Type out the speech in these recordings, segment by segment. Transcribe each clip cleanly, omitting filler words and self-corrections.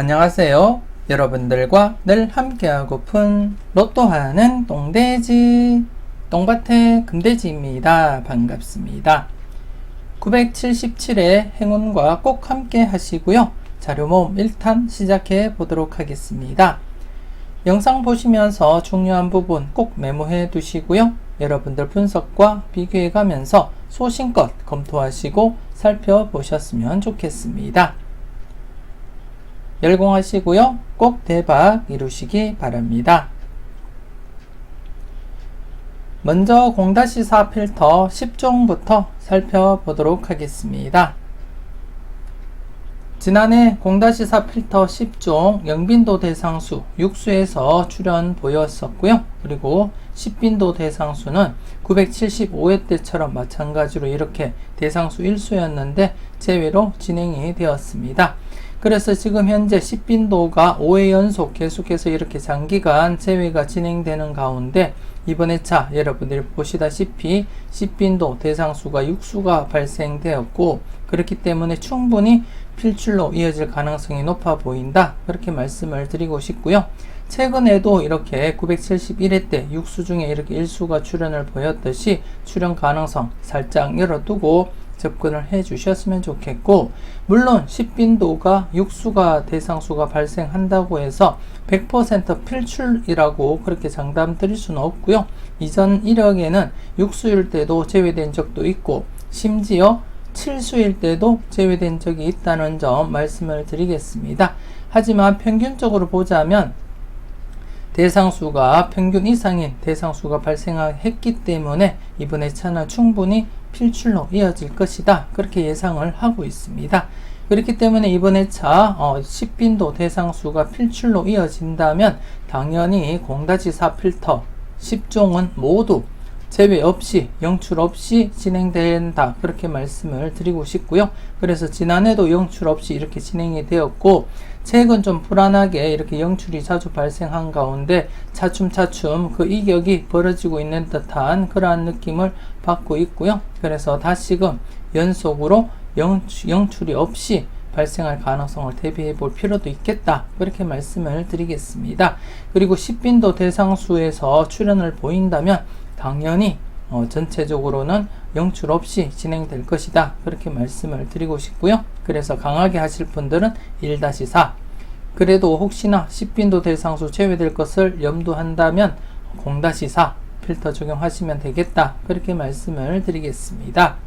안녕하세요. 여러분들과 늘 함께하고픈 로또하는 똥돼지 똥밭의 금돼지입니다. 반갑습니다. 977회 행운과 꼭 함께 하시고요. 자료 모음 1탄 시작해 보도록 하겠습니다. 영상 보시면서 중요한 부분 꼭 메모해 두시고요. 여러분들 분석과 비교해 가면서 소신껏 검토하시고 살펴보셨으면 좋겠습니다. 열공하시고요. 꼭 대박 이루시기 바랍니다. 먼저 0-4 필터 10종부터 살펴보도록 하겠습니다. 지난해 0-4 필터 10종 영빈도 대상수 6수에서 출현 보였었고요. 그리고 10빈도 대상수는 975회 때처럼 마찬가지로 이렇게 대상수 1수였는데 제외로 진행이 되었습니다. 그래서 지금 현재 10빈도가 5회 연속 계속해서 이렇게 장기간 제외가 진행되는 가운데 이번 회차 여러분들이 보시다시피 10빈도 대상수가 6수가 발생되었고 그렇기 때문에 충분히 필출로 이어질 가능성이 높아 보인다. 그렇게 말씀을 드리고 싶고요. 최근에도 이렇게 971회 때 6수 중에 이렇게 1수가 출현을 보였듯이 출현 가능성 살짝 열어두고 접근을 해 주셨으면 좋겠고, 물론 10빈도가 6수가 대상수가 발생한다고 해서 100% 필출이라고 그렇게 장담 드릴 수는 없고요. 이전 이력에는 6수일 때도 제외된 적도 있고 심지어 7수일 때도 제외된 적이 있다는 점 말씀을 드리겠습니다. 하지만 평균적으로 보자면 대상수가 평균 이상인 대상수가 발생했기 때문에 이번 회차는 충분히 필출로 이어질 것이다. 그렇게 예상을 하고 있습니다. 그렇기 때문에 이번 회차 10빈도 대상수가 필출로 이어진다면 당연히 0-4 필터 10종은 모두 제외 없이 영출 없이 진행된다. 그렇게 말씀을 드리고 싶고요. 그래서 지난해도 영출 없이 이렇게 진행이 되었고 최근 좀 불안하게 이렇게 영출이 자주 발생한 가운데 차츰차츰 그 이격이 벌어지고 있는 듯한 그러한 느낌을 받고 있고요. 그래서 다시금 연속으로 영출이 없이 발생할 가능성을 대비해 볼 필요도 있겠다. 그렇게 말씀을 드리겠습니다. 그리고 10빈도 대상수에서 출현을 보인다면 당연히 전체적으로는 영출 없이 진행될 것이다. 그렇게 말씀을 드리고 싶고요. 그래서 강하게 하실 분들은 1-4 그래도 혹시나 10빈도 대상수 제외될 것을 염두한다면 0-4 필터 적용하시면 되겠다. 그렇게 말씀을 드리겠습니다.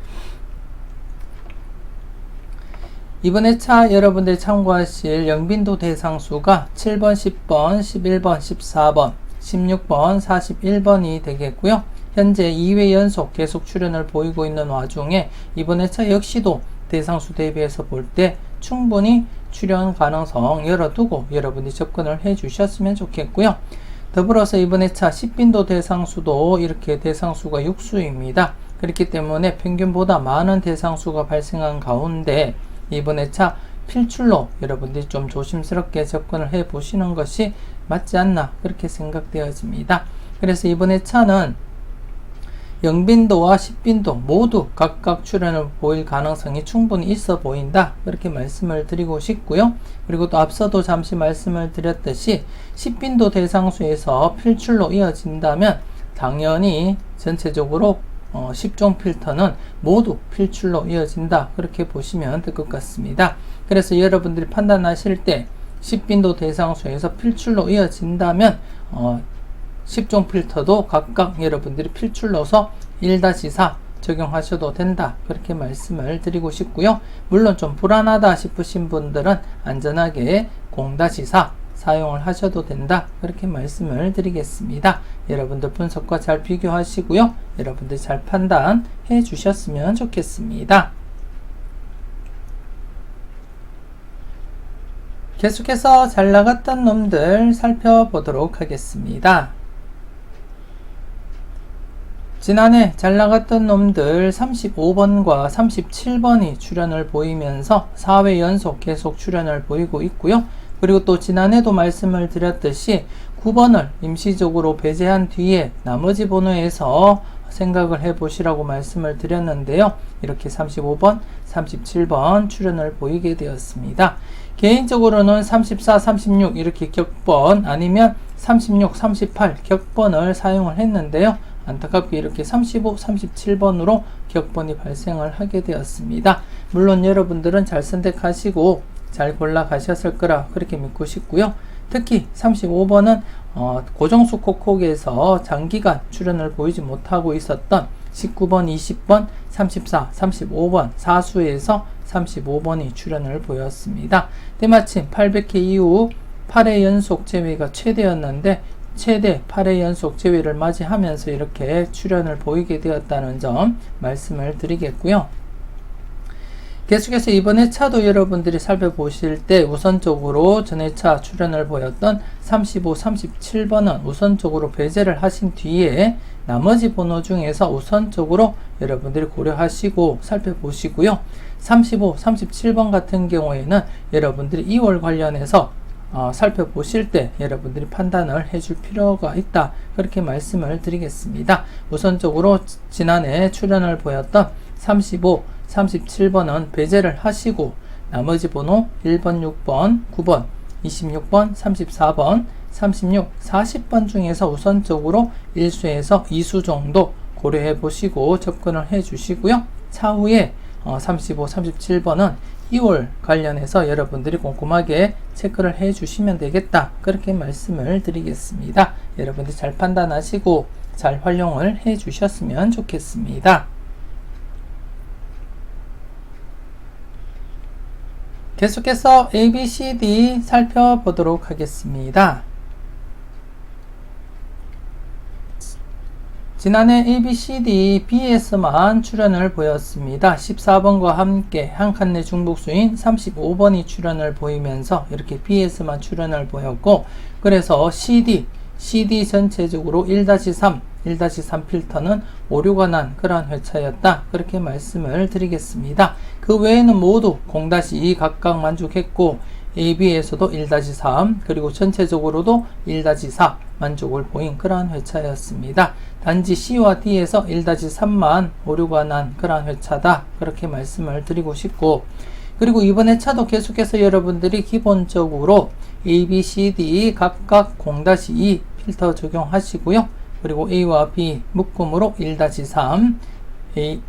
이번 회차 여러분들이 참고하실 영빈도 대상수가 7번, 10번, 11번, 14번, 16번, 41번이 되겠고요. 현재 2회 연속 계속 출현을 보이고 있는 와중에 이번 회차 역시도 대상수 대비해서 볼 때 충분히 출현 가능성 열어두고 여러분이 접근을 해 주셨으면 좋겠고요. 더불어서 이번 회차 10빈도 대상수도 이렇게 대상수가 6수입니다. 그렇기 때문에 평균보다 많은 대상수가 발생한 가운데 이번 회차 필출로 여러분들이 좀 조심스럽게 접근을 해 보시는 것이 맞지 않나 그렇게 생각되어집니다. 그래서 이번 회차는 영빈도와 10빈도 모두 각각 출현을 보일 가능성이 충분히 있어 보인다. 그렇게 말씀을 드리고 싶고요. 그리고 또 앞서도 잠시 말씀을 드렸듯이 10빈도 대상수에서 필출로 이어진다면 당연히 전체적으로 10종 필터는 모두 필출로 이어진다. 그렇게 보시면 될 것 같습니다. 그래서 여러분들이 판단하실 때 10빈도 대상수에서 필출로 이어진다면 10종 필터도 각각 여러분들이 필출로서 1-4 적용하셔도 된다. 그렇게 말씀을 드리고 싶고요. 물론 좀 불안하다 싶으신 분들은 안전하게 0-4 사용을 하셔도 된다. 그렇게 말씀을 드리겠습니다. 여러분들 분석과 잘 비교하시고요. 여러분들 잘 판단해 주셨으면 좋겠습니다. 계속해서 잘 나갔던 놈들 살펴보도록 하겠습니다. 지난해 잘 나갔던 놈들 35번과 37번이 출현을 보이면서 4회 연속 계속 출현을 보이고 있고요. 그리고 또 지난해도 말씀을 드렸듯이 9번을 임시적으로 배제한 뒤에 나머지 번호에서 생각을 해 보시라고 말씀을 드렸는데요. 이렇게 35번, 37번 출연을 보이게 되었습니다. 개인적으로는 34, 36 이렇게 격번 아니면 36, 38 격번을 사용을 했는데요. 안타깝게 이렇게 35, 37번으로 격번이 발생을 하게 되었습니다. 물론 여러분들은 잘 선택하시고 잘 골라 가셨을 거라 그렇게 믿고 싶고요. 특히 35번은 고정수 콕콕에서 장기간 출연을 보이지 못하고 있었던 19번, 20번, 34, 35번 사수에서 35번이 출연을 보였습니다. 때마침 800회 이후 8회 연속 제외가 최대였는데 최대 8회 연속 제외를 맞이하면서 이렇게 출연을 보이게 되었다는 점 말씀을 드리겠고요. 계속해서 이번 회차도 여러분들이 살펴보실 때 우선적으로 전 회차 출연을 보였던 35, 37번은 우선적으로 배제를 하신 뒤에 나머지 번호 중에서 우선적으로 여러분들이 고려하시고 살펴보시고요. 35, 37번 같은 경우에는 여러분들이 2월 관련해서 살펴보실 때 여러분들이 판단을 해줄 필요가 있다. 그렇게 말씀을 드리겠습니다. 우선적으로 지난해 출연을 보였던 35, 37번은 배제를 하시고 나머지 번호 1번, 6번, 9번, 26번, 34번, 36, 40번 중에서 우선적으로 1수에서 2수 정도 고려해 보시고 접근을 해 주시고요. 차후에 35, 37번은 2월 관련해서 여러분들이 꼼꼼하게 체크를 해 주시면 되겠다. 그렇게 말씀을 드리겠습니다. 여러분들이 잘 판단하시고 잘 활용을 해 주셨으면 좋겠습니다. 계속해서 ABCD 살펴보도록 하겠습니다. 지난해 ABCD B에서만 출연을 보였습니다. 14번과 함께 한 칸내 중복수인 35번이 출연을 보이면서 이렇게 B에서만 출연을 보였고, 그래서 CD 전체적으로 1-3, 1-3 필터는 오류가 난 그러한 회차였다. 그렇게 말씀을 드리겠습니다. 그 외에는 모두 0-2 각각 만족했고 AB에서도 1-3 그리고 전체적으로도 1-4 만족을 보인 그러한 회차였습니다. 단지 C와 D에서 1-3만 오류가 난 그러한 회차다. 그렇게 말씀을 드리고 싶고, 그리고 이번 회차도 계속해서 여러분들이 기본적으로 A, B, C, D 각각 0-2 필터 적용하시고요. 그리고 A와 B 묶음으로 1-3,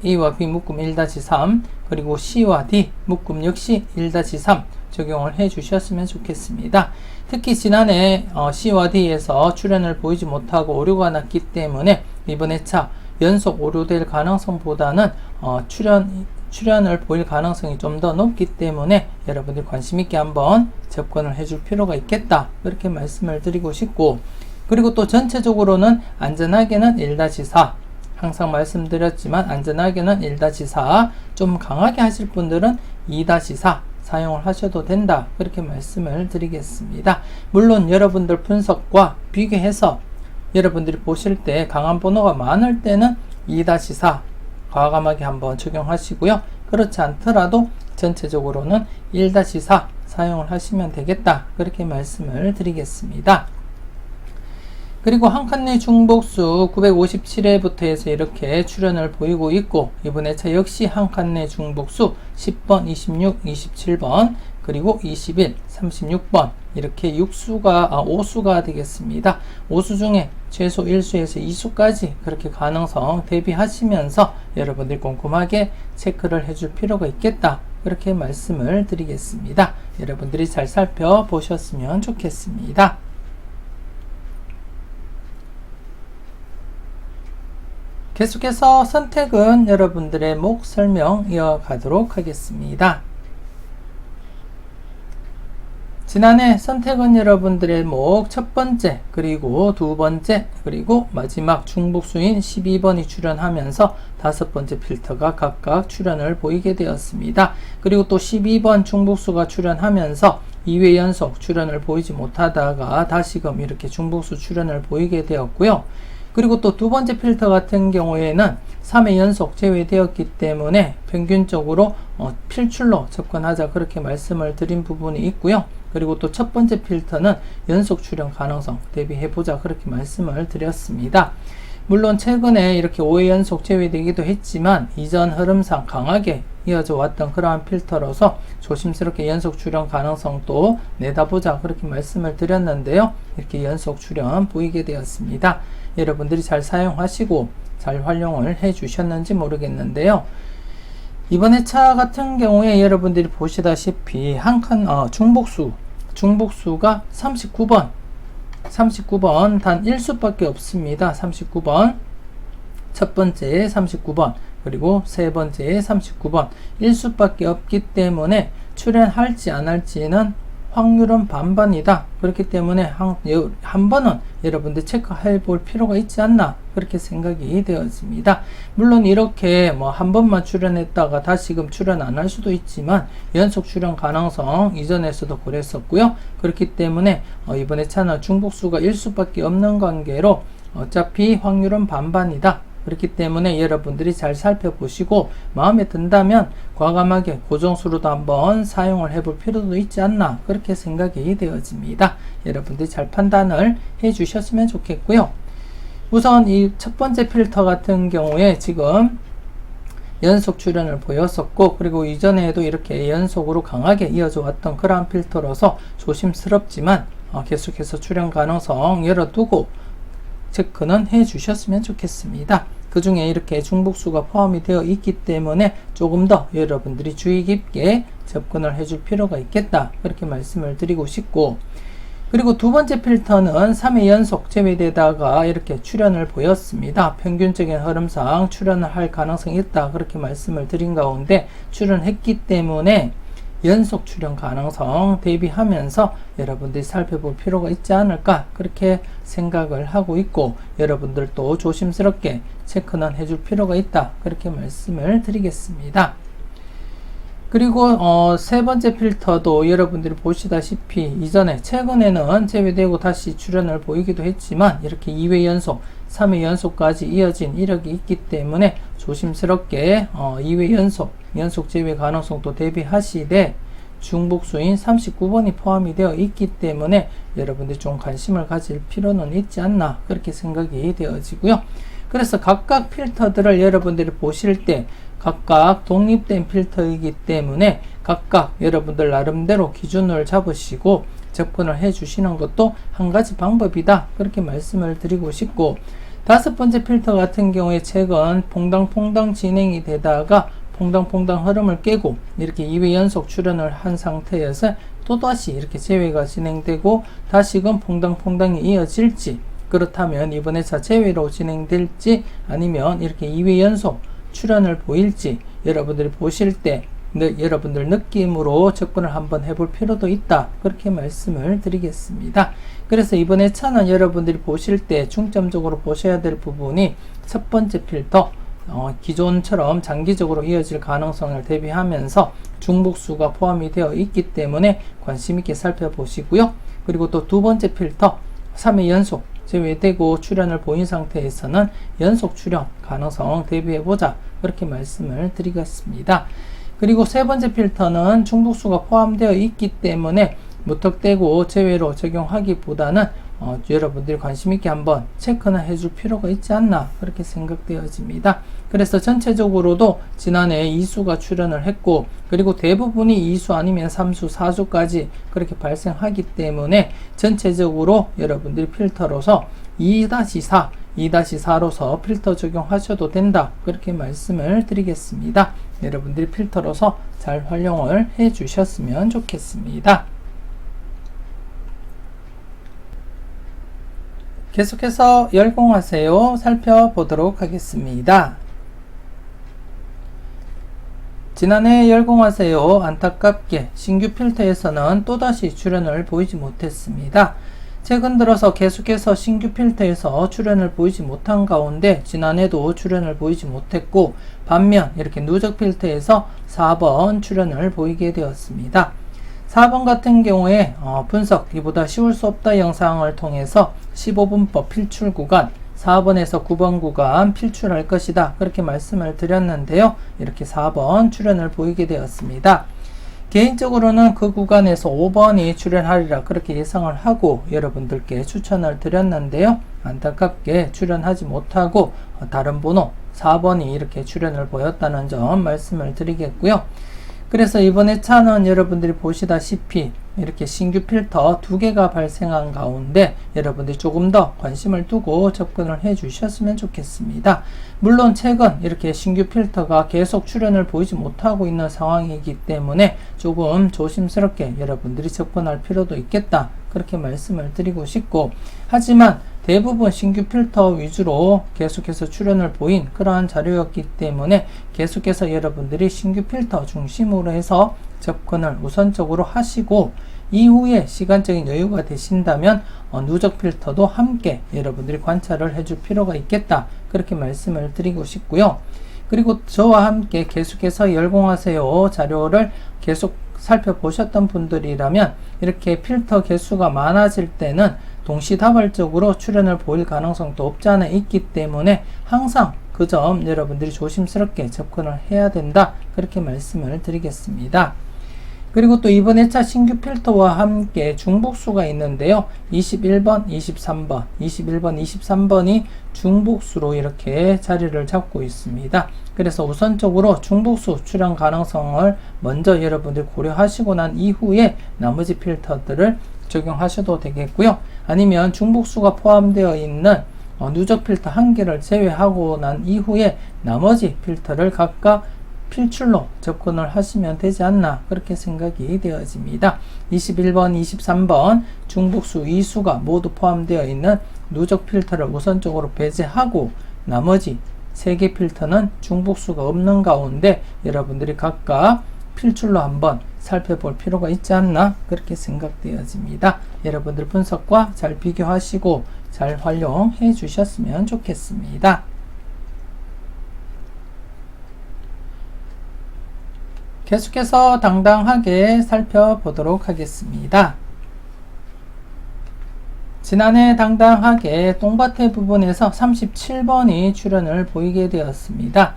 A와 B 묶음 1-3, 그리고 C와 D 묶음 역시 1-3 적용을 해 주셨으면 좋겠습니다. 특히 지난해 C와 D에서 출연을 보이지 못하고 오류가 났기 때문에 이번 회차 연속 오류될 가능성보다는 출연을 보일 가능성이 좀 더 높기 때문에 여러분들 관심 있게 한번 접근을 해줄 필요가 있겠다. 그렇게 말씀을 드리고 싶고, 그리고 또 전체적으로는 안전하게는 1-4 항상 말씀드렸지만 안전하게는 1-4 좀 강하게 하실 분들은 2-4 사용을 하셔도 된다. 그렇게 말씀을 드리겠습니다. 물론 여러분들 분석과 비교해서 여러분들이 보실 때 강한 번호가 많을 때는 2-4 과감하게 한번 적용하시고요. 그렇지 않더라도 전체적으로는 1-4 사용을 하시면 되겠다. 그렇게 말씀을 드리겠습니다. 그리고 한 칸내 중복수 957회부터 해서 이렇게 출연을 보이고 있고, 이번 회차 역시 한 칸내 중복수 10번, 26, 27번, 그리고 21, 36번 이렇게 5수가 되겠습니다. 5수 중에 최소 1수에서 2수까지 그렇게 가능성 대비하시면서 여러분들 꼼꼼하게 체크를 해줄 필요가 있겠다. 그렇게 말씀을 드리겠습니다. 여러분들이 잘 살펴보셨으면 좋겠습니다. 계속해서 선택은 여러분들의 목 설명 이어가도록 하겠습니다. 지난해 선택은 여러분들의 목 첫 번째, 그리고 두 번째, 그리고 마지막 중복수인 12번이 출연하면서 다섯 번째 필터가 각각 출연을 보이게 되었습니다. 그리고 또 12번 중복수가 출연하면서 2회 연속 출연을 보이지 못하다가 다시금 이렇게 중복수 출연을 보이게 되었고요. 그리고 또 두 번째 필터 같은 경우에는 3회 연속 제외되었기 때문에 평균적으로 필출로 접근하자 그렇게 말씀을 드린 부분이 있고요. 그리고 또 첫 번째 필터는 연속 출연 가능성 대비해보자 그렇게 말씀을 드렸습니다. 물론 최근에 이렇게 5회 연속 제외되기도 했지만 이전 흐름상 강하게 이어져 왔던 그러한 필터로서 조심스럽게 연속 출현 가능성도 내다보자 그렇게 말씀을 드렸는데요. 이렇게 연속 출현 보이게 되었습니다. 여러분들이 잘 사용하시고 잘 활용을 해 주셨는지 모르겠는데요. 이번에 차 같은 경우에 여러분들이 보시다시피 한 칸 중복수가 39번 단 1수밖에 없습니다. 39번 첫 번째에 39번 그리고 세 번째에 39번 1수밖에 없기 때문에 출현할지 안 할지는 확률은 반반이다. 그렇기 때문에 한 번은 여러분들 체크해 볼 필요가 있지 않나 그렇게 생각이 되었습니다. 물론 이렇게 한 번만 출현했다가 다시금 출현 안 할 수도 있지만 연속 출현 가능성 이전에서도 그랬었고요. 그렇기 때문에 이번에 차는 중복수가 1수밖에 없는 관계로 어차피 확률은 반반이다. 그렇기 때문에 여러분들이 잘 살펴보시고 마음에 든다면 과감하게 고정수로도 한번 사용을 해볼 필요도 있지 않나 그렇게 생각이 되어집니다. 여러분들이 잘 판단을 해 주셨으면 좋겠고요. 우선 이 첫 번째 필터 같은 경우에 지금 연속 출현을 보였었고 그리고 이전에도 이렇게 연속으로 강하게 이어져 왔던 그러한 필터로서 조심스럽지만 계속해서 출현 가능성 열어두고 체크는 해 주셨으면 좋겠습니다. 그 중에 이렇게 중복수가 포함이 되어 있기 때문에 조금 더 여러분들이 주의 깊게 접근을 해줄 필요가 있겠다 그렇게 말씀을 드리고 싶고, 그리고 두 번째 필터는 3회 연속 제외되다가 이렇게 출현을 보였습니다. 평균적인 흐름상 출현을 할 가능성이 있다 그렇게 말씀을 드린 가운데 출현했기 때문에 연속 출현 가능성 대비하면서 여러분들이 살펴볼 필요가 있지 않을까 그렇게 생각을 하고 있고, 여러분들도 조심스럽게 체크는 해줄 필요가 있다 그렇게 말씀을 드리겠습니다. 그리고 세 번째 필터도 여러분들이 보시다시피 이전에 최근에는 제외되고 다시 출현을 보이기도 했지만 이렇게 2회 연속 3회 연속까지 이어진 이력이 있기 때문에 조심스럽게 2회 연속 제외 가능성도 대비하시되 중복수인 39번이 포함이 되어 있기 때문에 여러분들이 좀 관심을 가질 필요는 있지 않나 그렇게 생각이 되어지고요. 그래서 각각 필터들을 여러분들이 보실 때 각각 독립된 필터이기 때문에 각각 여러분들 나름대로 기준을 잡으시고 접근을 해 주시는 것도 한 가지 방법이다 그렇게 말씀을 드리고 싶고, 다섯 번째 필터 같은 경우에 최근 퐁당퐁당 진행이 되다가 퐁당퐁당 흐름을 깨고 이렇게 2회 연속 출현을 한 상태에서 또다시 이렇게 제외가 진행되고 다시금 퐁당퐁당이 이어질지, 그렇다면 이번에 차 제외로 진행될지 아니면 이렇게 2회 연속 출현을 보일지 여러분들이 보실 때 여러분들 느낌으로 접근을 한번 해볼 필요도 있다 그렇게 말씀을 드리겠습니다. 그래서 이번에 차는 여러분들이 보실 때 중점적으로 보셔야 될 부분이 첫 번째 필터 기존처럼 장기적으로 이어질 가능성을 대비하면서 중복수가 포함이 되어 있기 때문에 관심 있게 살펴보시고요. 그리고 또 두 번째 필터 3회 연속 제외되고 출현을 보인 상태에서는 연속 출현 가능성 대비해보자 그렇게 말씀을 드리겠습니다. 그리고 세 번째 필터는 중복수가 포함되어 있기 때문에 무턱대고 제외로 적용하기보다는 여러분들이 관심있게 한번 체크는 해줄 필요가 있지 않나 그렇게 생각되어집니다. 그래서 전체적으로도 지난해 2수가 출현을 했고 그리고 대부분이 2수 아니면 3수, 4수까지 그렇게 발생하기 때문에 전체적으로 여러분들이 필터로서 2-4, 2-4로서 필터 적용하셔도 된다 그렇게 말씀을 드리겠습니다. 여러분들이 필터로서 잘 활용을 해 주셨으면 좋겠습니다. 계속해서 열공하세요 살펴보도록 하겠습니다. 지난해 열공하세요 안타깝게 신규 필터에서는 또다시 출현을 보이지 못했습니다. 최근 들어서 계속해서 신규 필터에서 출현을 보이지 못한 가운데 지난해도 출현을 보이지 못했고, 반면 이렇게 누적 필터에서 4번 출현을 보이게 되었습니다. 4번 같은 경우에 분석기보다 쉬울 수 없다 영상을 통해서 15분법 필출 구간 4번에서 9번 구간 필출할 것이다 그렇게 말씀을 드렸는데요. 이렇게 4번 출현을 보이게 되었습니다. 개인적으로는 그 구간에서 5번이 출연하리라 그렇게 예상을 하고 여러분들께 추천을 드렸는데요. 안타깝게 출연하지 못하고 다른 번호 4번이 이렇게 출연을 보였다는 점 말씀을 드리겠고요. 그래서 이번에 차는 여러분들이 보시다시피 이렇게 신규 필터 2개가 발생한 가운데 여러분들이 조금 더 관심을 두고 접근을 해 주셨으면 좋겠습니다. 물론 최근 이렇게 신규 필터가 계속 출현을 보이지 못하고 있는 상황이기 때문에 조금 조심스럽게 여러분들이 접근할 필요도 있겠다 그렇게 말씀을 드리고 싶고, 하지만 대부분 신규 필터 위주로 계속해서 출현을 보인 그러한 자료였기 때문에 계속해서 여러분들이 신규 필터 중심으로 해서 접근을 우선적으로 하시고, 이후에 시간적인 여유가 되신다면 누적 필터도 함께 여러분들이 관찰을 해줄 필요가 있겠다 그렇게 말씀을 드리고 싶고요. 그리고 저와 함께 계속해서 열공하세요 자료를 계속 살펴보셨던 분들이라면 이렇게 필터 개수가 많아질 때는 동시다발적으로 출현을 보일 가능성도 없지 않아 있기 때문에 항상 그 점 여러분들이 조심스럽게 접근을 해야 된다 그렇게 말씀을 드리겠습니다. 그리고 또 이번 회차 신규 필터와 함께 중복수가 있는데요. 21번, 23번, 21번, 23번이 중복수로 이렇게 자리를 잡고 있습니다. 그래서 우선적으로 중복수 출현 가능성을 먼저 여러분들 고려하시고 난 이후에 나머지 필터들을 적용하셔도 되겠고요. 아니면 중복수가 포함되어 있는 누적 필터 1개를 제외하고 난 이후에 나머지 필터를 각각 필출로 접근을 하시면 되지 않나 그렇게 생각이 되어집니다. 21번, 23번 중복수 2수가 모두 포함되어 있는 누적 필터를 우선적으로 배제하고 나머지 3개 필터는 중복수가 없는 가운데 여러분들이 각각 필출로 한번 살펴볼 필요가 있지 않나 그렇게 생각되어집니다. 여러분들 분석과 잘 비교하시고 잘 활용해 주셨으면 좋겠습니다. 계속해서 당당하게 살펴보도록 하겠습니다. 지난해 당당하게 똥밭의 부분에서 37번이 출현을 보이게 되었습니다.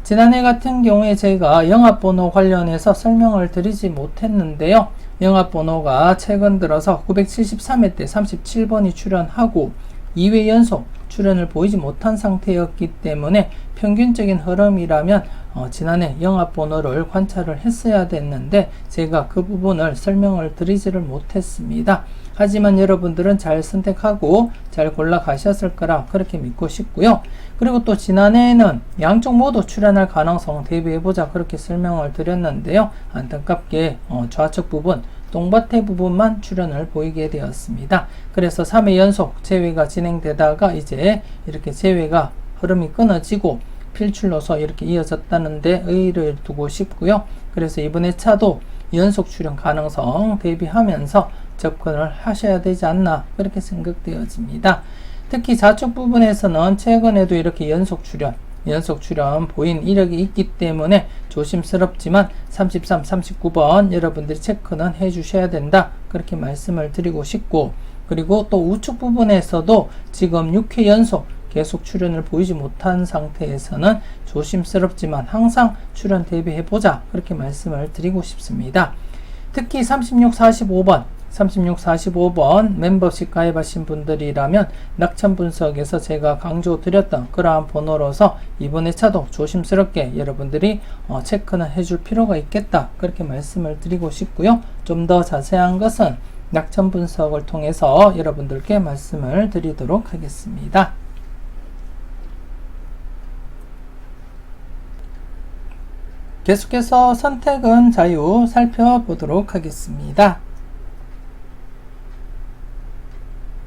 지난해 같은 경우에 제가 영합번호 관련해서 설명을 드리지 못했는데요. 영합번호가 최근 들어서 973회 때 37번이 출현하고 2회 연속 출현을 보이지 못한 상태였기 때문에 평균적인 흐름이라면 지난해 영합번호를 관찰을 했어야 됐는데 제가 그 부분을 설명을 드리지를 못했습니다. 하지만 여러분들은 잘 선택하고 잘 골라 가셨을 거라 그렇게 믿고 싶고요. 그리고 또 지난해에는 양쪽 모두 출현할 가능성 대비해보자 그렇게 설명을 드렸는데요. 안타깝게 좌측 부분 똥밭의 부분만 출현을 보이게 되었습니다. 그래서 3회 연속 제외가 진행되다가 이제 이렇게 제외가 흐름이 끊어지고 필출로서 이렇게 이어졌다는 데 의의를 두고 싶고요. 그래서 이번에 차도 연속 출현 가능성 대비하면서 접근을 하셔야 되지 않나 그렇게 생각되어집니다. 특히 좌측 부분에서는 최근에도 이렇게 연속 출현 보인 이력이 있기 때문에 조심스럽지만 33, 39번 여러분들이 체크는 해 주셔야 된다 그렇게 말씀을 드리고 싶고, 그리고 또 우측 부분에서도 지금 6회 연속 계속 출현을 보이지 못한 상태에서는 조심스럽지만 항상 출현 대비해보자 그렇게 말씀을 드리고 싶습니다. 특히 36, 45번 멤버십 가입하신 분들이라면 낙천 분석에서 제가 강조 드렸던 그러한 번호로서 이번에 차도 조심스럽게 여러분들이 체크는 해줄 필요가 있겠다 그렇게 말씀을 드리고 싶고요. 좀 더 자세한 것은 낙천 분석을 통해서 여러분들께 말씀을 드리도록 하겠습니다. 계속해서 선택은 자유 살펴보도록 하겠습니다.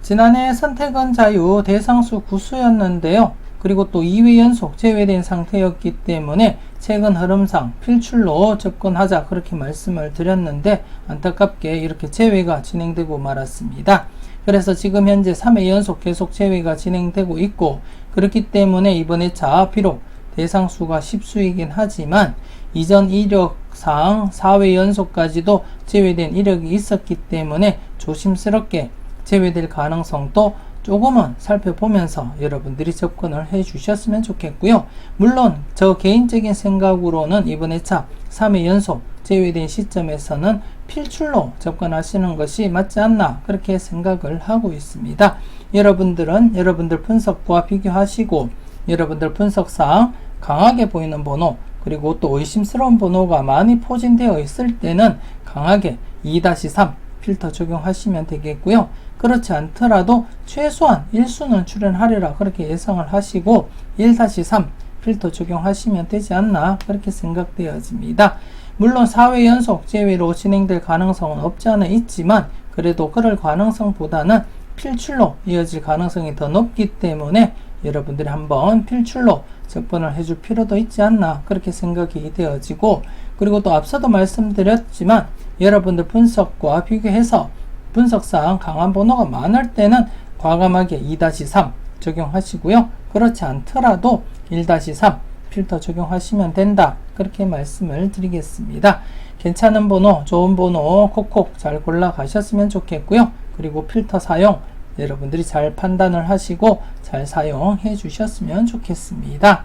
지난해 선택은 자유 대상수 9수였는데요. 그리고 또 2회 연속 제외된 상태였기 때문에 최근 흐름상 필출로 접근하자 그렇게 말씀을 드렸는데 안타깝게 이렇게 제외가 진행되고 말았습니다. 그래서 지금 현재 3회 연속 계속 제외가 진행되고 있고, 그렇기 때문에 이번에 차 비록 대상수가 10수이긴 하지만 이전 이력상 4회 연속까지도 제외된 이력이 있었기 때문에 조심스럽게 제외될 가능성도 조금은 살펴보면서 여러분들이 접근을 해 주셨으면 좋겠고요. 물론 저 개인적인 생각으로는 이번에 차 3회 연속 제외된 시점에서는 필출로 접근하시는 것이 맞지 않나 그렇게 생각을 하고 있습니다. 여러분들은 여러분들 분석과 비교하시고 여러분들 분석상 강하게 보이는 번호 그리고 또 의심스러운 번호가 많이 포진되어 있을 때는 강하게 2-3 필터 적용하시면 되겠고요. 그렇지 않더라도 최소한 1수는 출현하리라 그렇게 예상을 하시고 1-3 필터 적용하시면 되지 않나 그렇게 생각되어집니다. 물론 4회 연속 제외로 진행될 가능성은 없지 않아 있지만 그래도 그럴 가능성보다는 필출로 이어질 가능성이 더 높기 때문에 여러분들이 한번 필출로 접근을 해줄 필요도 있지 않나 그렇게 생각이 되어지고, 그리고 또 앞서도 말씀드렸지만 여러분들 분석과 비교해서 분석상 강한 번호가 많을 때는 과감하게 2-3 적용하시고요. 그렇지 않더라도 1-3 필터 적용하시면 된다 그렇게 말씀을 드리겠습니다. 괜찮은 번호, 좋은 번호 콕콕 잘 골라 가셨으면 좋겠고요. 그리고 필터 사용 여러분들이 잘 판단을 하시고 잘 사용해 주셨으면 좋겠습니다.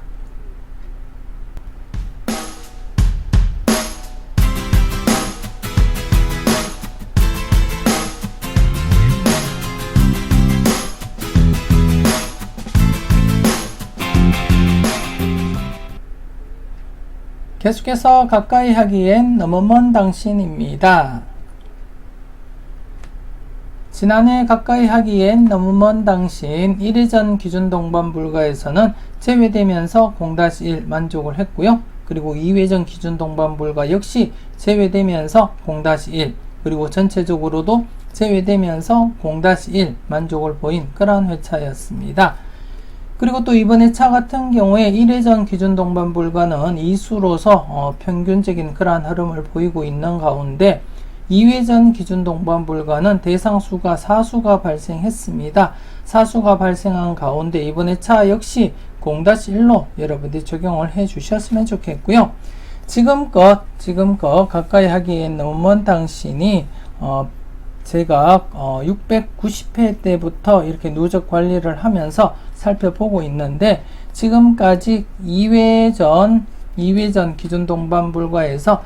계속해서 가까이 하기엔 너무 먼 당신입니다. 지난해 가까이 하기엔 너무 먼 당신 1회전 기준 동반 불가에서는 제외되면서 0-1 만족을 했고요. 그리고 2회전 기준 동반 불가 역시 제외되면서 0-1 그리고 전체적으로도 제외되면서 0-1 만족을 보인 그러한 회차였습니다. 그리고 또 이번 회차 같은 경우에 1회전 기준 동반 불가는 2수로서 평균적인 그러한 흐름을 보이고 있는 가운데 2회전 기준 동반 불가는 대상수가 4수가 발생했습니다. 4수가 발생한 가운데 이번 회차 역시 0-1로 여러분들이 적용을 해 주셨으면 좋겠고요. 지금껏 가까이 하기엔 너무 먼 당신이 제가 690회 때부터 이렇게 누적 관리를 하면서 살펴보고 있는데 지금까지 2회전 기준 동반 불가에서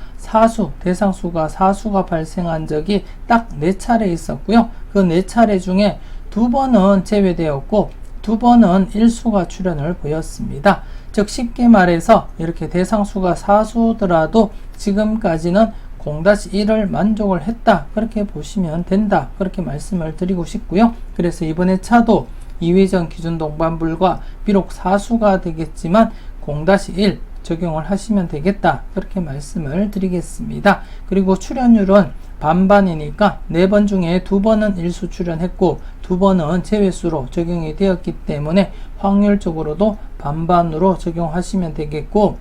대상수가 4수가 발생한 적이 딱 4차례 있었고요. 그 4차례 중에 2번은 제외되었고 2번은 1수가 출현을 보였습니다. 즉 쉽게 말해서 이렇게 대상수가 4수더라도 지금까지는 0-1을 만족을 했다 그렇게 보시면 된다 그렇게 말씀을 드리고 싶고요. 그래서 이번에 차도 2회전 기준 동반 불가 비록 4수가 되겠지만 0-1 적용을 하시면 되겠다 그렇게 말씀을 드리겠습니다. 그리고 출현율은 반반이니까 4번 중에 2번은 1수 출현했고 2번은 제외수로 적용이 되었기 때문에 확률적으로도 반반으로 적용하시면 되겠고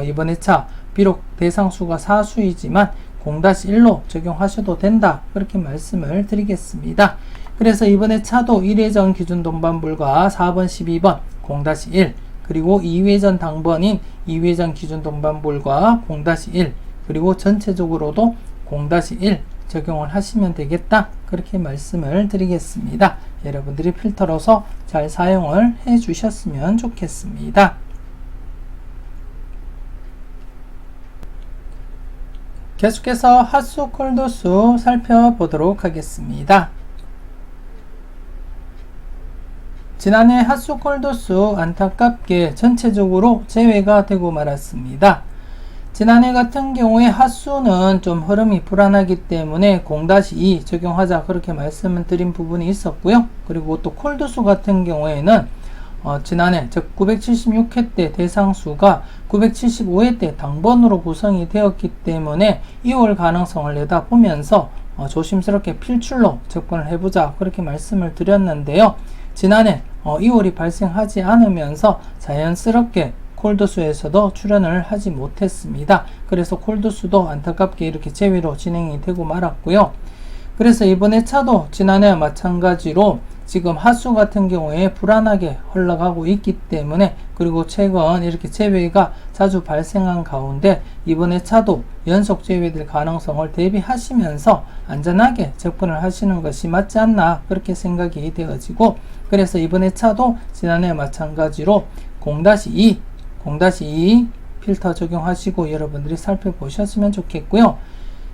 이번 회차 비록 대상수가 4수이지만 0-1로 적용하셔도 된다 그렇게 말씀을 드리겠습니다. 그래서 이번 회차도 1회전 기준 동반 불가 4번 12번 0-1 그리고 2회전 당번인 2회전 기준 동반 불가 0-1 그리고 전체적으로도 0-1 적용을 하시면 되겠다 그렇게 말씀을 드리겠습니다. 여러분들이 필터로서 잘 사용을 해 주셨으면 좋겠습니다. 계속해서 핫수 콜드수 살펴보도록 하겠습니다. 지난해 핫수 콜드수 안타깝게 전체적으로 제외가 되고 말았습니다. 지난해 같은 경우에 핫수는 좀 흐름이 불안하기 때문에 0-2 적용하자 그렇게 말씀을 드린 부분이 있었고요. 그리고 또 콜드수 같은 경우에는 지난해 즉 976회 때 대상수가 975회 때 당번으로 구성이 되었기 때문에 2월 가능성을 내다보면서 조심스럽게 필출로 접근을 해보자 그렇게 말씀을 드렸는데요. 지난해 2월이 발생하지 않으면서 자연스럽게 콜드수에서도 출현을 하지 못했습니다. 그래서 콜드수도 안타깝게 이렇게 제외로 진행이 되고 말았고요. 그래서 이번에 차도 지난해와 마찬가지로 지금 핫수 같은 경우에 불안하게 흘러가고 있기 때문에 그리고 최근 이렇게 제외가 자주 발생한 가운데 이번에 차도 연속 제외될 가능성을 대비하시면서 안전하게 접근을 하시는 것이 맞지 않나 그렇게 생각이 되어지고, 그래서 이번에 차도 지난해와 마찬가지로 0-2 필터 적용하시고 여러분들이 살펴보셨으면 좋겠고요.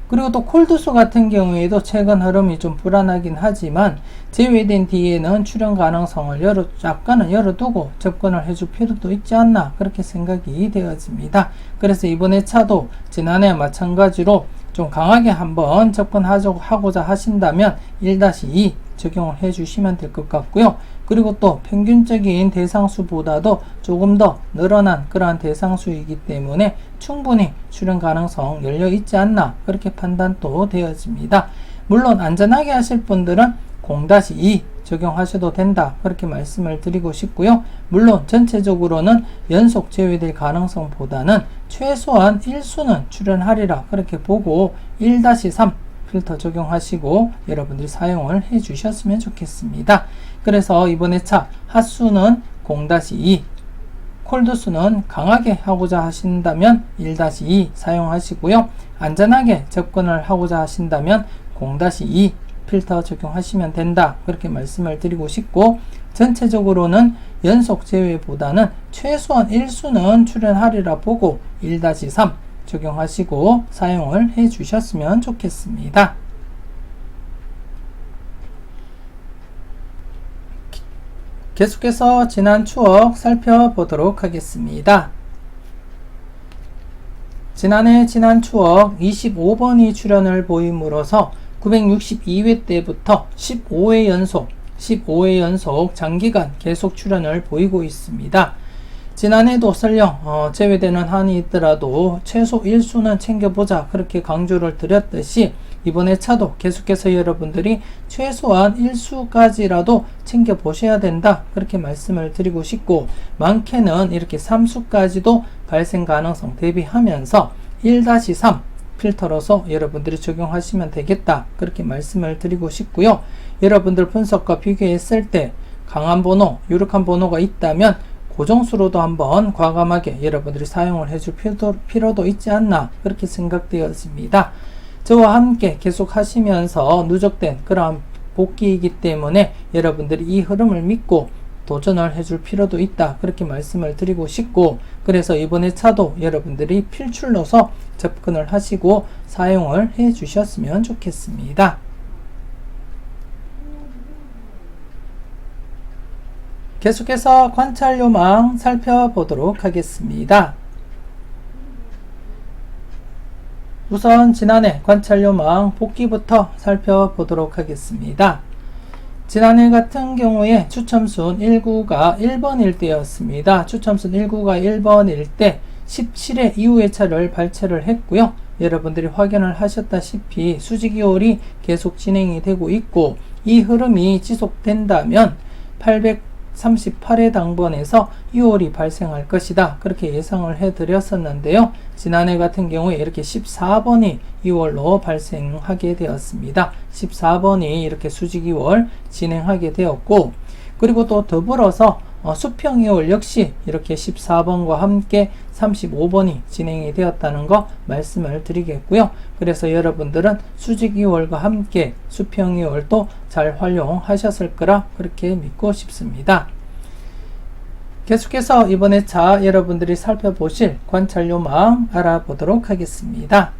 그리고 또 콜드수 같은 경우에도 최근 흐름이 좀 불안하긴 하지만 제외된 뒤에는 출현 가능성을 약간은 열어두고 접근을 해줄 필요도 있지 않나 그렇게 생각이 되어집니다. 그래서 이번에 차도 지난해와 마찬가지로 좀 강하게 한번 접근하고자 하신다면 1-2 적용을 해주시면 될 것 같고요. 그리고 또 평균적인 대상수보다도 조금 더 늘어난 그러한 대상수이기 때문에 충분히 출현 가능성 열려 있지 않나 그렇게 판단도 되어집니다. 물론 안전하게 하실 분들은 0-2 적용하셔도 된다 그렇게 말씀을 드리고 싶고요. 물론 전체적으로는 연속 제외될 가능성보다는 최소한 1수는 출현하리라 그렇게 보고 1-3 필터 적용하시고 여러분들이 사용을 해 주셨으면 좋겠습니다. 그래서 이번에 차 핫수는 0-2, 콜드수는 강하게 하고자 하신다면 1-2 사용하시고요. 안전하게 접근을 하고자 하신다면 0-2 필터 적용하시면 된다 그렇게 말씀을 드리고 싶고, 전체적으로는 연속 제외보다는 최소한 1수는 출현하리라 보고 1-3 적용하시고 사용을 해 주셨으면 좋겠습니다. 계속해서 지난 추억 살펴보도록 하겠습니다. 지난해 지난 추억 25번이 출현을 보임으로써 962회 때부터 15회 연속 장기간 계속 출현을 보이고 있습니다. 지난해도 설령 제외되는 한이 있더라도 최소 1수는 챙겨보자 그렇게 강조를 드렸듯이 이번에 차도 계속해서 여러분들이 최소한 1수까지라도 챙겨보셔야 된다 그렇게 말씀을 드리고 싶고, 많게는 이렇게 3수까지도 발생 가능성 대비하면서 1-3 필터로서 여러분들이 적용하시면 되겠다 그렇게 말씀을 드리고 싶고요. 여러분들 분석과 비교했을 때 강한 번호, 유력한 번호가 있다면 고정수로도 한번 과감하게 여러분들이 사용을 해줄 필요도 있지 않나 그렇게 생각되었습니다. 저와 함께 계속 하시면서 누적된 그러한 복귀이기 때문에 여러분들이 이 흐름을 믿고 도전을 해줄 필요도 있다 그렇게 말씀을 드리고 싶고, 그래서 이번에 차도 여러분들이 필출로서 접근을 하시고 사용을 해 주셨으면 좋겠습니다. 계속해서 관찰요망 살펴보도록 하겠습니다. 우선 지난해 관찰요망 복귀부터 살펴보도록 하겠습니다. 지난해 같은 경우에 추첨순 1구가 1번일 때였습니다. 추첨순 1구가 1번일 때 17회 이후의 차를 발췌를 했고요. 여러분들이 확인을 하셨다시피 수직이월이 계속 진행이 되고 있고, 이 흐름이 지속된다면 838회 당번에서 2월이 발생할 것이다 그렇게 예상을 해드렸었는데요. 지난해 같은 경우에 이렇게 14번이 2월로 발생하게 되었습니다. 14번이 이렇게 수직 2월 진행하게 되었고, 그리고 또 더불어서 수평 2월 역시 이렇게 14번과 함께 35번이 진행이 되었다는 거 말씀을 드리겠고요. 그래서 여러분들은 수직 2월과 함께 수평 2월도 잘 활용하셨을 거라 그렇게 믿고 싶습니다. 계속해서 이번에 차 여러분들이 살펴보실 관찰요망 알아보도록 하겠습니다.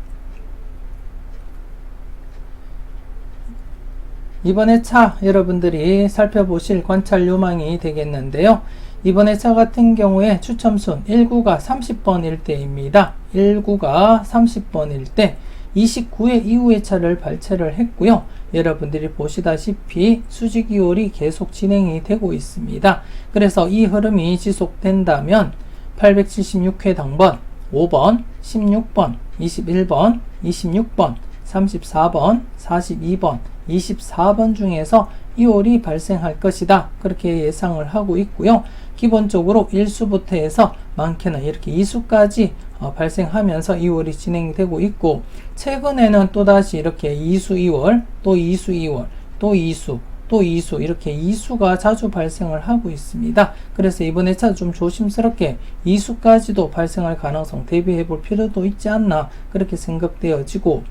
이번에 차 여러분들이 살펴보실 관찰요망이 되겠는데요. 이번에 차 같은 경우에 추첨순 1구가 30번일 때입니다. 1구가 30번일 때 29회 이후의 차를 발췌를 했고요. 여러분들이 보시다시피 수직 2월이 계속 진행이 되고 있습니다. 그래서 이 흐름이 지속된다면 876회 당번, 5번, 16번, 21번, 26번, 34번, 42번, 24번 중에서 2월이 발생할 것이다 그렇게 예상을 하고 있고요. 기본적으로 1수부터 해서 많게는 이렇게 2수까지 발생하면서 2월이 진행이 되고 있고, 최근에는 또다시 이렇게 2수 2월, 또 2수 2월, 또 2수, 또 2수 이렇게 2수가 자주 발생을 하고 있습니다. 그래서 이번에 차 좀 조심스럽게 2수까지도 발생할 가능성 대비해 볼 필요도 있지 않나 그렇게 생각되어지고,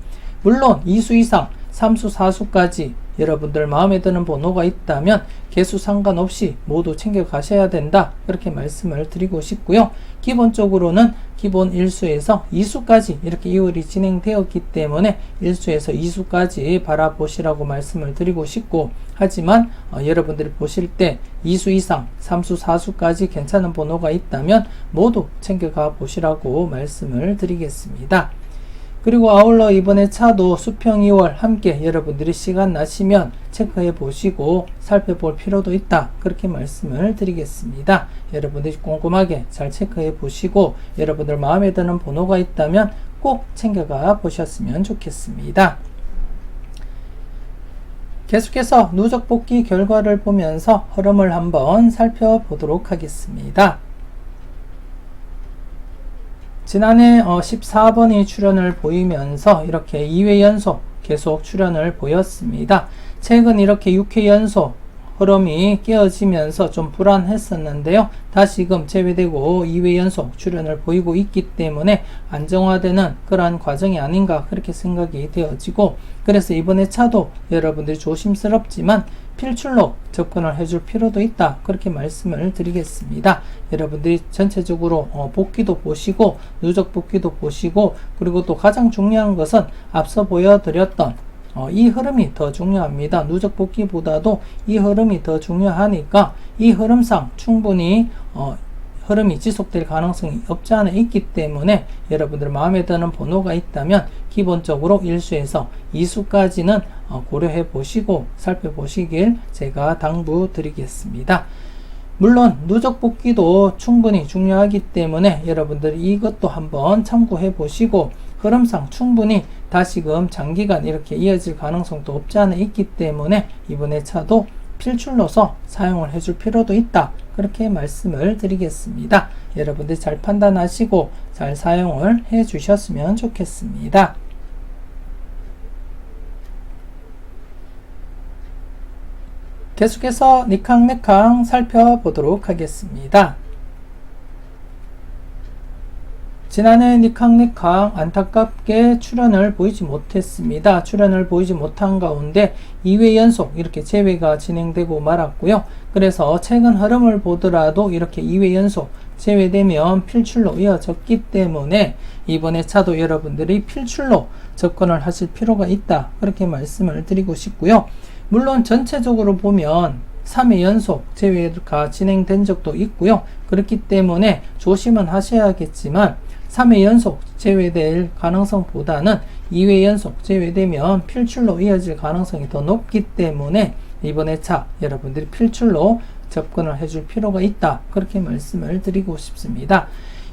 물론 2수 이상 3수 4수까지 여러분들 마음에 드는 번호가 있다면 개수 상관없이 모두 챙겨 가셔야 된다. 그렇게 말씀을 드리고 싶고요. 기본적으로는 기본 1수에서 2수까지 이렇게 이월이 진행되었기 때문에 1수에서 2수까지 바라보시라고 말씀을 드리고 싶고, 하지만 여러분들이 보실 때 2수 이상 3수 4수까지 괜찮은 번호가 있다면 모두 챙겨가 보시라고 말씀을 드리겠습니다. 그리고 아울러 이번에 차도 수평 2월 함께 여러분들이 시간 나시면 체크해 보시고 살펴볼 필요도 있다. 그렇게 말씀을 드리겠습니다. 여러분들이 꼼꼼하게 잘 체크해 보시고 여러분들 마음에 드는 번호가 있다면 꼭 챙겨가 보셨으면 좋겠습니다. 계속해서 누적 뽑기 결과를 보면서 흐름을 한번 살펴보도록 하겠습니다. 지난해 14번이 출현을 보이면서 이렇게 2회 연속 계속 출현을 보였습니다. 최근 이렇게 6회 연속 흐름이 깨어지면서 좀 불안했었는데요. 다시금 제외되고 2회 연속 출현을 보이고 있기 때문에 안정화되는 그러한 과정이 아닌가 그렇게 생각이 되어지고, 그래서 이번에 차도 여러분들이 조심스럽지만 필출로 접근을 해줄 필요도 있다. 그렇게 말씀을 드리겠습니다. 여러분들이 전체적으로 복귀도 보시고 누적 복귀도 보시고, 그리고 또 가장 중요한 것은 앞서 보여드렸던 이 흐름이 더 중요합니다. 누적 복귀보다도 이 흐름이 더 중요하니까 이 흐름상 충분히 흐름이 지속될 가능성이 없지 않아 있기 때문에 여러분들 마음에 드는 번호가 있다면 기본적으로 1수에서 2수까지는 고려해 보시고 살펴보시길 제가 당부드리겠습니다. 물론 누적 복귀도 충분히 중요하기 때문에 여러분들이 이것도 한번 참고해 보시고, 흐름상 충분히 다시금 장기간 이렇게 이어질 가능성도 없지 않아 있기 때문에 이번에 차도 필출로서 사용을 해줄 필요도 있다. 그렇게 말씀을 드리겠습니다. 여러분들 잘 판단하시고 잘 사용을 해 주셨으면 좋겠습니다. 계속해서 니캉네캉 살펴보도록 하겠습니다. 지난해 니캉네캉 안타깝게 출현을 보이지 못했습니다. 출현을 보이지 못한 가운데 2회 연속 이렇게 제외가 진행되고 말았고요. 그래서 최근 흐름을 보더라도 이렇게 2회 연속 제외되면 필출로 이어졌기 때문에 이번에 차도 여러분들이 필출로 접근을 하실 필요가 있다. 그렇게 말씀을 드리고 싶고요. 물론 전체적으로 보면 3회 연속 제외가 진행된 적도 있고요. 그렇기 때문에 조심은 하셔야겠지만 3회 연속 제외될 가능성보다는 2회 연속 제외되면 필출로 이어질 가능성이 더 높기 때문에 이번에 차 여러분들이 필출로 접근을 해줄 필요가 있다. 그렇게 말씀을 드리고 싶습니다.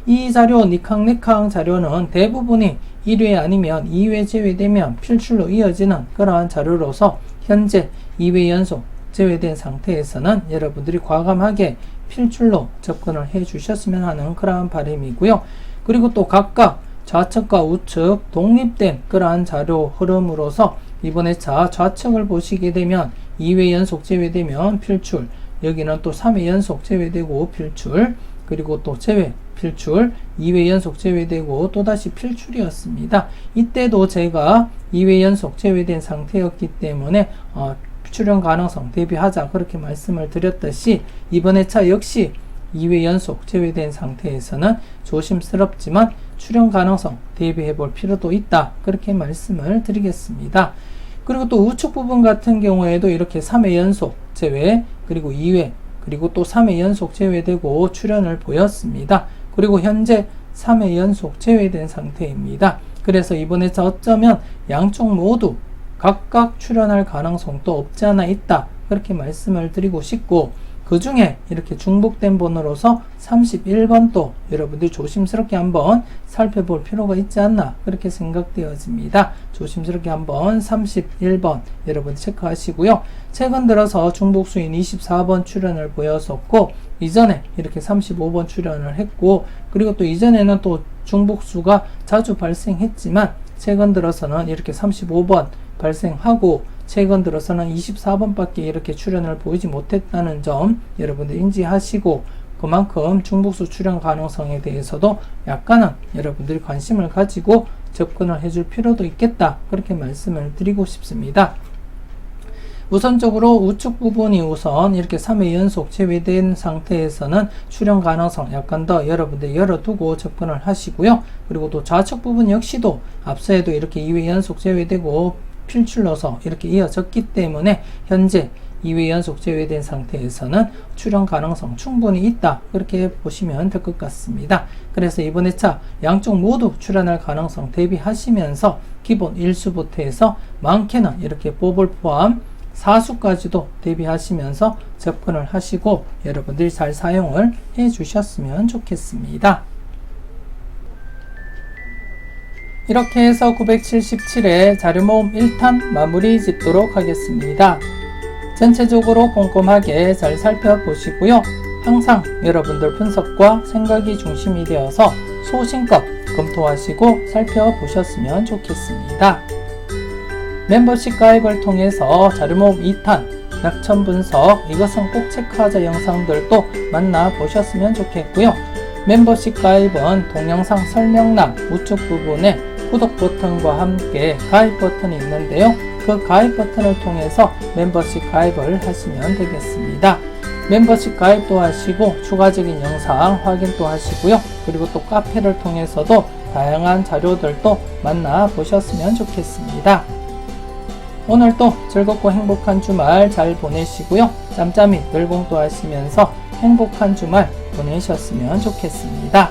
이 자료 니캉네캉 자료는 대부분이 1회 아니면 2회 제외되면 필출로 이어지는 그러한 자료로서 현재 2회 연속 제외된 상태에서는 여러분들이 과감하게 필출로 접근을 해 주셨으면 하는 그러한 바람이고요. 그리고 또 각각 좌측과 우측 독립된 그러한 자료 흐름으로서 이번에 차 좌측을 보시게 되면 2회 연속 제외되면 필출, 여기는 또 3회 연속 제외되고 필출, 그리고 또 제외 필출, 2회 연속 제외되고 또다시 필출이었습니다. 이때도 제가 2회 연속 제외된 상태였기 때문에 출현 가능성 대비하자 그렇게 말씀을 드렸듯이 이번에 차 역시 2회 연속 제외된 상태에서는 조심스럽지만 출현 가능성 대비해 볼 필요도 있다. 그렇게 말씀을 드리겠습니다. 그리고 또 우측 부분 같은 경우에도 이렇게 3회 연속 제외, 그리고 2회, 그리고 또 3회 연속 제외되고 출현을 보였습니다. 그리고 현재 3회 연속 제외된 상태입니다. 그래서 이번에 어쩌면 양쪽 모두 각각 출현할 가능성도 없지 않아 있다. 그렇게 말씀을 드리고 싶고, 그 중에 이렇게 중복된 번호로서 31번도 여러분들이 조심스럽게 한번 살펴볼 필요가 있지 않나 그렇게 생각되어집니다. 조심스럽게 한번 31번 여러분 체크하시고요. 최근 들어서 중복수인 24번 출현을 보였었고, 이전에 이렇게 35번 출현을 했고, 그리고 또 이전에는 또 중복수가 자주 발생했지만 최근 들어서는 이렇게 35번 발생하고 최근 들어서는 24번밖에 이렇게 출현을 보이지 못했다는 점 여러분들 인지하시고, 그만큼 중복수 출현 가능성에 대해서도 약간은 여러분들이 관심을 가지고 접근을 해줄 필요도 있겠다 그렇게 말씀을 드리고 싶습니다. 우선적으로 우측 부분이 우선 이렇게 3회 연속 제외된 상태에서는 출현 가능성 약간 더 여러분들 열어두고 접근을 하시고요. 그리고 또 좌측 부분 역시도 앞서에도 이렇게 2회 연속 제외되고 필출로서 이렇게 이어졌기 때문에 현재 2회 연속 제외된 상태에서는 출현 가능성 충분히 있다, 그렇게 보시면 될 것 같습니다. 그래서 이번 회차 양쪽 모두 출현할 가능성 대비하시면서 기본 1수부터 해서 많게는 이렇게 보볼 포함 4수까지도 대비하시면서 접근을 하시고 여러분들이 잘 사용을 해 주셨으면 좋겠습니다. 이렇게 해서 977회 자료모음 1탄 마무리 짓도록 하겠습니다. 전체적으로 꼼꼼하게 잘 살펴보시고요. 항상 여러분들 분석과 생각이 중심이 되어서 소신껏 검토하시고 살펴보셨으면 좋겠습니다. 멤버십 가입을 통해서 자료모음 2탄, 약점 분석, 이것은 꼭 체크하자 영상들도 만나보셨으면 좋겠고요. 멤버십 가입은 동영상 설명란 우측 부분에 구독 버튼과 함께 가입 버튼이 있는데요. 그 가입 버튼을 통해서 멤버십 가입을 하시면 되겠습니다. 멤버십 가입도 하시고 추가적인 영상 확인도 하시고요. 그리고 또 카페를 통해서도 다양한 자료들도 만나보셨으면 좋겠습니다. 오늘도 즐겁고 행복한 주말 잘 보내시고요. 짬짬이 늘공도 하시면서 행복한 주말 보내셨으면 좋겠습니다.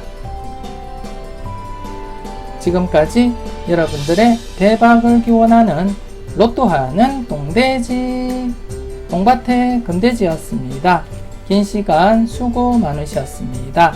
지금까지 여러분들의 대박을 기원하는 로또하는 똥돼지 똥밭의 금돼지였습니다. 긴 시간 수고 많으셨습니다.